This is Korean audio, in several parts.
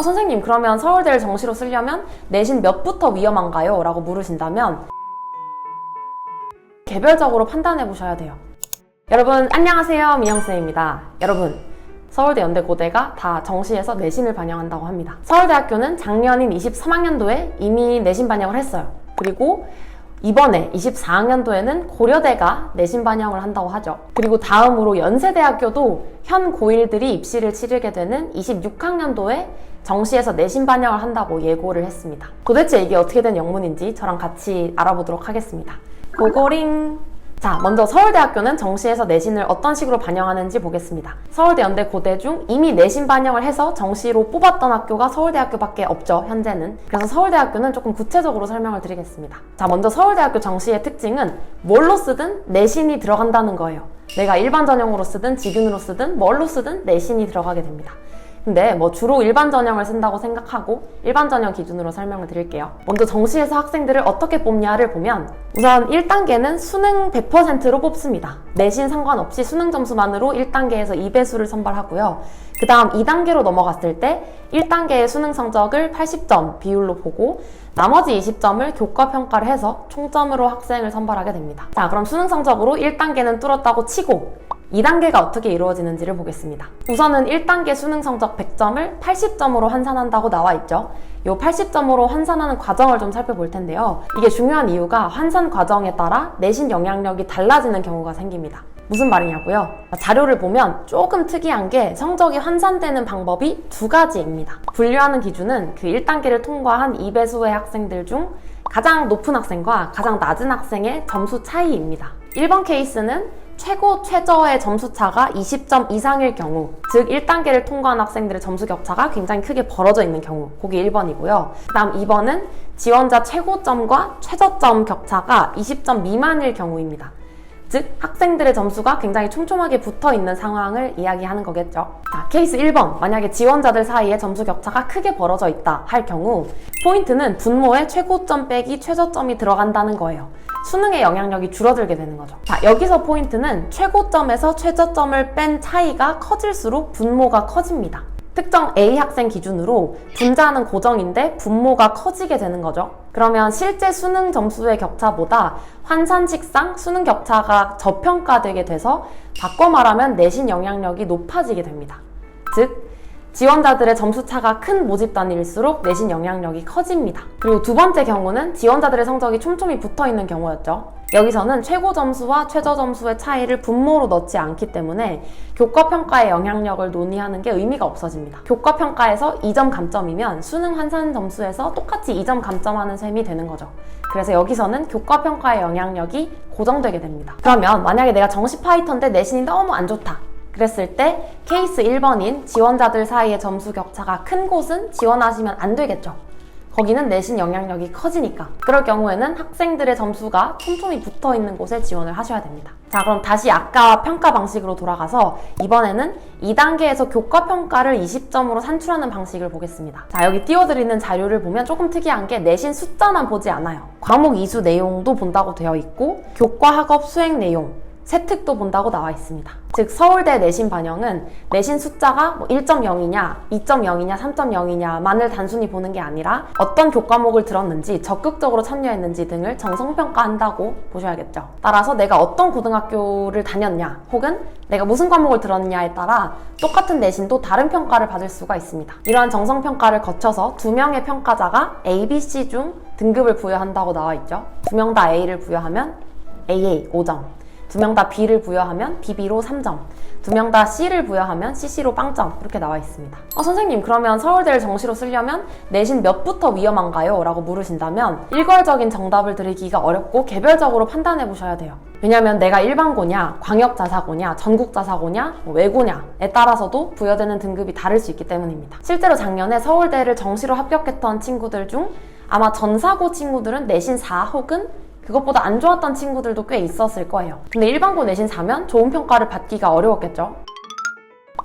선생님, 그러면 서울대를 정시로 쓰려면 내신 몇부터 위험한가요? 라고 물으신다면 개별적으로 판단해 보셔야 돼요. 여러분 안녕하세요, 민영쌤입니다. 여러분, 서울대 연대고대가 다 정시에서 내신을 반영한다고 합니다. 서울대학교는 작년인 23학년도에 이미 내신 반영을 했어요. 그리고 이번에 24학년도에는 고려대가 내신 반영을 한다고 하죠. 그리고 다음으로 연세대학교도 현 고1들이 입시를 치르게 되는 26학년도에 정시에서 내신 반영을 한다고 예고를 했습니다. 도대체 이게 어떻게 된 영문인지 저랑 같이 알아보도록 하겠습니다. 고고링! 자, 먼저 서울대학교는 정시에서 내신을 어떤 식으로 반영하는지 보겠습니다. 서울대, 연대, 고대 중 이미 내신 반영을 해서 정시로 뽑았던 학교가 서울대학교밖에 없죠, 현재는. 그래서 서울대학교는 조금 구체적으로 설명을 드리겠습니다. 자, 먼저 서울대학교 정시의 특징은 뭘로 쓰든 내신이 들어간다는 거예요. 내가 일반 전형으로 쓰든 직윤으로 쓰든 뭘로 쓰든 내신이 들어가게 됩니다. 근데 주로 일반 전형을 쓴다고 생각하고 일반 전형 기준으로 설명을 드릴게요. 먼저 정시에서 학생들을 어떻게 뽑냐를 보면 우선 1단계는 수능 100%로 뽑습니다. 내신 상관없이 수능 점수만으로 1단계에서 2배수를 선발하고요. 그 다음 2단계로 넘어갔을 때 1단계의 수능 성적을 80점 비율로 보고 나머지 20점을 교과 평가를 해서 총점으로 학생을 선발하게 됩니다. 자, 그럼 수능 성적으로 1단계는 뚫었다고 치고 2단계가 어떻게 이루어지는지를 보겠습니다. 우선은 1단계 수능 성적 100점을 80점으로 환산한다고 나와 있죠. 이 80점으로 환산하는 과정을 좀 살펴볼 텐데요. 이게 중요한 이유가 환산 과정에 따라 내신 영향력이 달라지는 경우가 생깁니다. 무슨 말이냐고요? 자료를 보면 조금 특이한 게 성적이 환산되는 방법이 두 가지입니다. 분류하는 기준은 그 1단계를 통과한 2배수의 학생들 중 가장 높은 학생과 가장 낮은 학생의 점수 차이입니다. 1번 케이스는 최고, 최저의 점수 차가 20점 이상일 경우, 즉 1단계를 통과한 학생들의 점수 격차가 굉장히 크게 벌어져 있는 경우, 그게 1번이고요. 그 다음 2번은 지원자 최고점과 최저점 격차가 20점 미만일 경우입니다. 즉 학생들의 점수가 굉장히 촘촘하게 붙어있는 상황을 이야기하는 거겠죠. 자, 케이스 1번, 만약에 지원자들 사이에 점수 격차가 크게 벌어져 있다 할 경우 포인트는 분모에 최고점 빼기 최저점이 들어간다는 거예요. 수능의 영향력이 줄어들게 되는 거죠. 자, 여기서 포인트는 최고점에서 최저점을 뺀 차이가 커질수록 분모가 커집니다. 특정 A 학생 기준으로 분자는 고정인데 분모가 커지게 되는 거죠. 그러면 실제 수능 점수의 격차보다 환산식상 수능 격차가 저평가되게 돼서 바꿔 말하면 내신 영향력이 높아지게 됩니다. 즉 지원자들의 점수 차가 큰 모집 단위일수록 내신 영향력이 커집니다. 그리고 두 번째 경우는 지원자들의 성적이 촘촘히 붙어있는 경우였죠. 여기서는 최고 점수와 최저 점수의 차이를 분모로 넣지 않기 때문에 교과평가의 영향력을 논의하는 게 의미가 없어집니다. 교과평가에서 2점 감점이면 수능 환산 점수에서 똑같이 2점 감점하는 셈이 되는 거죠. 그래서 여기서는 교과평가의 영향력이 고정되게 됩니다. 그러면 만약에 내가 정시 파이터인데 내신이 너무 안 좋다. 그랬을 때 케이스 1번인 지원자들 사이의 점수 격차가 큰 곳은 지원하시면 안 되겠죠. 거기는 내신 영향력이 커지니까. 그럴 경우에는 학생들의 점수가 촘촘히 붙어있는 곳에 지원을 하셔야 됩니다. 자, 그럼 다시 아까 평가 방식으로 돌아가서 이번에는 2단계에서 교과평가를 20점으로 산출하는 방식을 보겠습니다. 자, 여기 띄워드리는 자료를 보면 조금 특이한 게 내신 숫자만 보지 않아요. 과목 이수 내용도 본다고 되어 있고 교과 학업 수행 내용, 세특도 본다고 나와 있습니다. 즉 서울대 내신 반영은 내신 숫자가 1.0이냐, 2.0이냐, 3.0이냐만을 단순히 보는 게 아니라 어떤 교과목을 들었는지, 적극적으로 참여했는지 등을 정성평가한다고 보셔야겠죠. 따라서 내가 어떤 고등학교를 다녔냐, 혹은 내가 무슨 과목을 들었냐에 따라 똑같은 내신도 다른 평가를 받을 수가 있습니다. 이러한 정성평가를 거쳐서 2명의 평가자가 A, B, C 중 등급을 부여한다고 나와 있죠. 2명 다 A를 부여하면 AA 5점, 2명 다 B를 부여하면 BB로 3점, 2명 다 C를 부여하면 CC로 빵점, 이렇게 나와 있습니다. 선생님, 그러면 서울대를 정시로 쓰려면 내신 몇부터 위험한가요? 라고 물으신다면 일괄적인 정답을 드리기가 어렵고 개별적으로 판단해 보셔야 돼요. 왜냐면 내가 일반고냐, 광역자사고냐, 전국자사고냐, 외고냐에 따라서도 부여되는 등급이 다를 수 있기 때문입니다. 실제로 작년에 서울대를 정시로 합격했던 친구들 중 아마 전사고 친구들은 내신 4 혹은 그것보다 안 좋았던 친구들도 꽤 있었을 거예요. 근데 일반고 내신 4면 좋은 평가를 받기가 어려웠겠죠?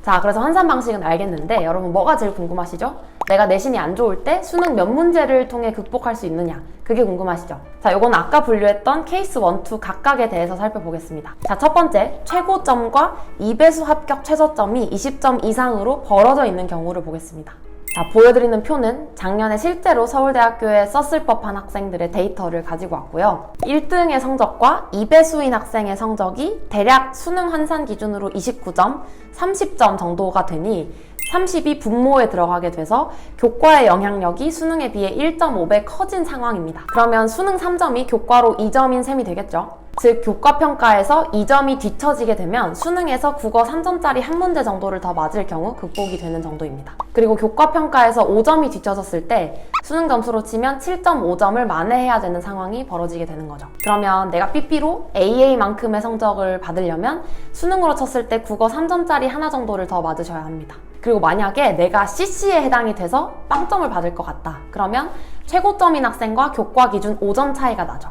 자, 그래서 환산 방식은 알겠는데 여러분 뭐가 제일 궁금하시죠? 내가 내신이 안 좋을 때 수능 몇 문제를 통해 극복할 수 있느냐, 그게 궁금하시죠? 자, 요건 아까 분류했던 케이스 1, 2 각각에 대해서 살펴보겠습니다. 자, 첫 번째, 최고점과 2배수 합격 최저점이 20점 이상으로 벌어져 있는 경우를 보겠습니다. 자, 보여드리는 표는 작년에 실제로 서울대학교에 썼을 법한 학생들의 데이터를 가지고 왔고요. 1등의 성적과 2배수인 학생의 성적이 대략 수능 환산 기준으로 29점, 30점 정도가 되니 30이 분모에 들어가게 돼서 교과의 영향력이 수능에 비해 1.5배 커진 상황입니다. 그러면 수능 3점이 교과로 2점인 셈이 되겠죠. 즉 교과평가에서 2점이 뒤처지게 되면 수능에서 국어 3점짜리 한 문제 정도를 더 맞을 경우 극복이 되는 정도입니다. 그리고 교과평가에서 5점이 뒤처졌을 때 수능 점수로 치면 7.5점을 만회해야 되는 상황이 벌어지게 되는 거죠. 그러면 내가 삐삐로 AA만큼의 성적을 받으려면 수능으로 쳤을 때 국어 3점짜리 하나 정도를 더 맞으셔야 합니다. 그리고 만약에 내가 CC에 해당이 돼서 빵점을 받을 것 같다. 그러면 최고점인 학생과 교과 기준 5점 차이가 나죠.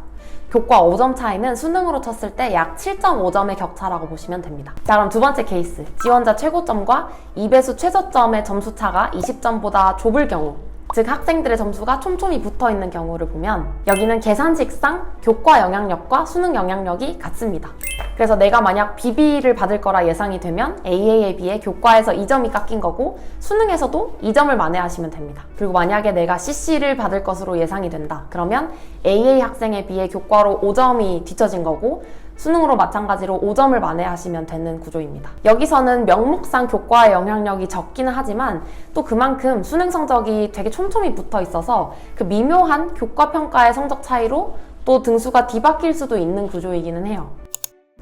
교과 5점 차이는 수능으로 쳤을 때 약 7.5점의 격차라고 보시면 됩니다. 자, 그럼 두 번째 케이스. 지원자 최고점과 2배수 최저점의 점수 차가 20점보다 좁을 경우, 즉 학생들의 점수가 촘촘히 붙어있는 경우를 보면 여기는 계산식상 교과 영향력과 수능 영향력이 같습니다. 그래서 내가 만약 BB를 받을 거라 예상이 되면 AA에 비해 교과에서 2점이 깎인 거고 수능에서도 2점을 만회하시면 됩니다. 그리고 만약에 내가 CC를 받을 것으로 예상이 된다. 그러면 AA 학생에 비해 교과로 5점이 뒤처진 거고 수능으로 마찬가지로 5점을 만회하시면 되는 구조입니다. 여기서는 명목상 교과의 영향력이 적기는 하지만 또 그만큼 수능 성적이 되게 촘촘히 붙어 있어서 그 미묘한 교과평가의 성적 차이로 또 등수가 뒤바뀔 수도 있는 구조이기는 해요.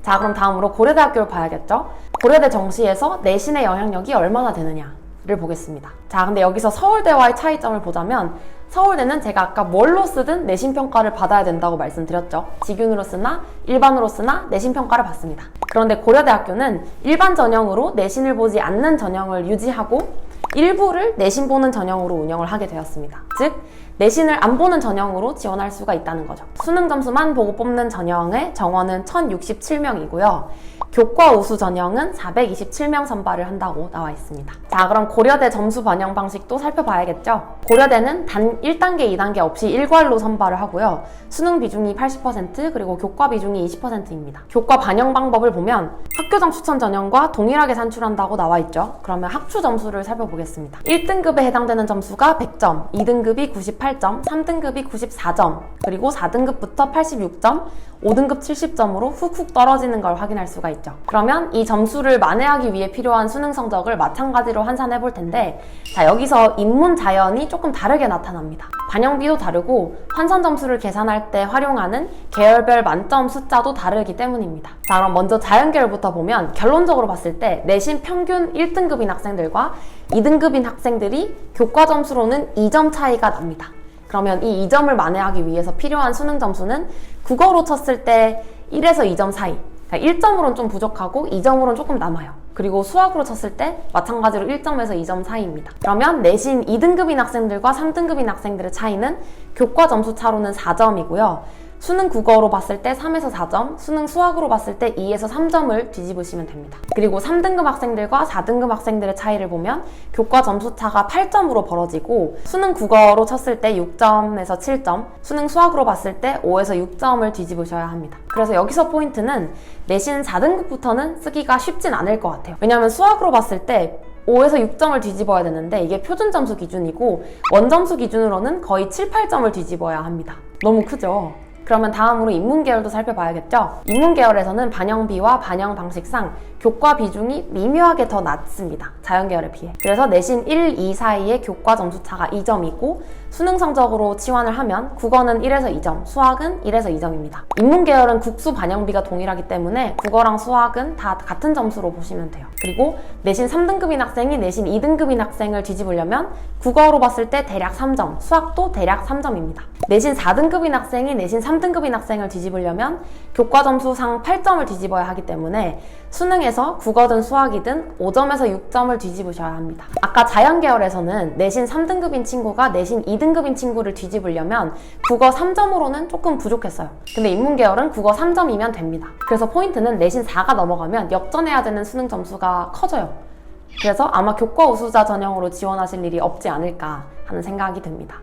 자, 그럼 다음으로 고려대학교를 봐야겠죠? 고려대 정시에서 내신의 영향력이 얼마나 되느냐를 보겠습니다. 자, 근데 여기서 서울대와의 차이점을 보자면 서울대는 제가 아까 뭘로 쓰든 내신평가를 받아야 된다고 말씀드렸죠. 직윤으로 쓰나 일반으로 쓰나 내신평가를 받습니다. 그런데 고려대학교는 일반 전형으로 내신을 보지 않는 전형을 유지하고 일부를 내신 보는 전형으로 운영을 하게 되었습니다. 즉 내신을 안 보는 전형으로 지원할 수가 있다는 거죠. 수능 점수만 보고 뽑는 전형의 정원은 1067명이고요. 교과 우수 전형은 427명 선발을 한다고 나와 있습니다. 자, 그럼 고려대 점수 반영 방식도 살펴봐야겠죠? 고려대는 단 1단계, 2단계 없이 일괄로 선발을 하고요. 수능 비중이 80% 그리고 교과 비중이 20%입니다. 교과 반영 방법을 보면 학교장 추천 전형과 동일하게 산출한다고 나와 있죠. 그러면 학추 점수를 살펴보겠습니다. 1등급에 해당되는 점수가 100점, 2등급이 98점, 3등급이 94점, 그리고 4등급부터 86점, 5등급 70점으로 훅훅 떨어지는 걸 확인할 수가 있죠. 그러면 이 점수를 만회하기 위해 필요한 수능 성적을 마찬가지로 환산해 볼 텐데, 자, 여기서 인문 자연이 조금 다르게 나타납니다. 반영비도 다르고 환산 점수를 계산할 때 활용하는 계열별 만점 숫자도 다르기 때문입니다. 자, 그럼 먼저 자연계열부터 보면 결론적으로 봤을 때 내신 평균 1등급인 학생들과 2등급인 학생들이 교과 점수로는 2점 차이가 납니다. 그러면 이 2점을 만회하기 위해서 필요한 수능 점수는 국어로 쳤을 때 1에서 2점 사이, 그러니까 1점으로는 좀 부족하고 2점으로는 조금 남아요. 그리고 수학으로 쳤을 때 마찬가지로 1점에서 2점 사이입니다. 그러면 내신 2등급인 학생들과 3등급인 학생들의 차이는 교과 점수 차로는 4점이고요. 수능 국어로 봤을 때 3에서 4점, 수능 수학으로 봤을 때 2에서 3점을 뒤집으시면 됩니다. 그리고 3등급 학생들과 4등급 학생들의 차이를 보면 교과 점수 차가 8점으로 벌어지고 수능 국어로 쳤을 때 6점에서 7점, 수능 수학으로 봤을 때 5에서 6점을 뒤집으셔야 합니다. 그래서 여기서 포인트는 내신 4등급부터는 쓰기가 쉽진 않을 것 같아요. 왜냐하면 수학으로 봤을 때 5에서 6점을 뒤집어야 되는데 이게 표준 점수 기준이고 원점수 기준으로는 거의 7, 8점을 뒤집어야 합니다. 너무 크죠? 그러면 다음으로 인문계열도 살펴봐야겠죠? 인문계열에서는 반영비와 반영 방식상 교과 비중이 미묘하게 더 낮습니다. 자연계열에 비해. 그래서 내신 1, 2 사이의 교과 점수 차가 2점이고 수능 성적으로 치환을 하면 국어는 1에서 2점, 수학은 1에서 2점입니다. 인문계열은 국수 반영비가 동일하기 때문에 국어랑 수학은 다 같은 점수로 보시면 돼요. 그리고 내신 3등급인 학생이 내신 2등급인 학생을 뒤집으려면 국어로 봤을 때 대략 3점, 수학도 대략 3점입니다. 내신 4등급인 학생이 내신 3등급인 학생을 뒤집으려면 교과 점수상 8점을 뒤집어야 하기 때문에 수능에서 국어든 수학이든 5점에서 6점을 뒤집으셔야 합니다. 아까 자연계열에서는 내신 3등급인 친구가 내신 2등급인 친구를 뒤집으려면 국어 3점으로는 조금 부족했어요. 근데 인문계열은 국어 3점이면 됩니다. 그래서 포인트는 내신 4가 넘어가면 역전해야 되는 수능 점수가 커져요. 그래서 아마 교과 우수자 전형으로 지원하실 일이 없지 않을까 하는 생각이 듭니다.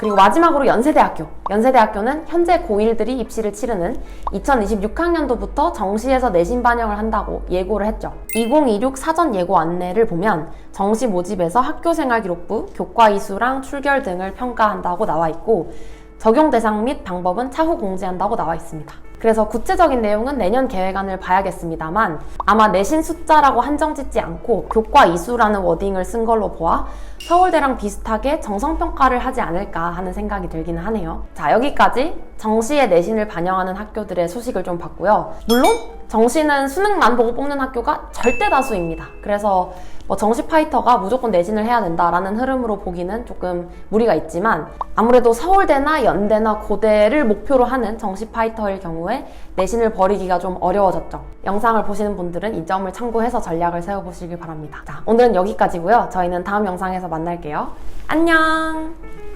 그리고 마지막으로 연세대학교. 연세대학교는 현재 고1들이 입시를 치르는 2026학년도부터 정시에서 내신 반영을 한다고 예고를 했죠. 2026 사전 예고 안내를 보면 정시 모집에서 학교생활기록부, 교과이수랑 출결 등을 평가한다고 나와 있고 적용 대상 및 방법은 차후 공지한다고 나와 있습니다. 그래서 구체적인 내용은 내년 계획안을 봐야겠습니다만 아마 내신 숫자라고 한정 짓지 않고 교과 이수라는 워딩을 쓴 걸로 보아 서울대랑 비슷하게 정성평가를 하지 않을까 하는 생각이 들기는 하네요. 자, 여기까지 정시에 내신을 반영하는 학교들의 소식을 좀 봤고요. 물론 정시는 수능만 보고 뽑는 학교가 절대 다수입니다. 그래서 정시 파이터가 무조건 내신을 해야 된다라는 흐름으로 보기는 조금 무리가 있지만 아무래도 서울대나 연대나 고대를 목표로 하는 정시 파이터일 경우에 내신을 버리기가 좀 어려워졌죠. 영상을 보시는 분들은 이 점을 참고해서 전략을 세워보시길 바랍니다. 자, 오늘은 여기까지고요. 저희는 다음 영상에서 만날게요. 안녕!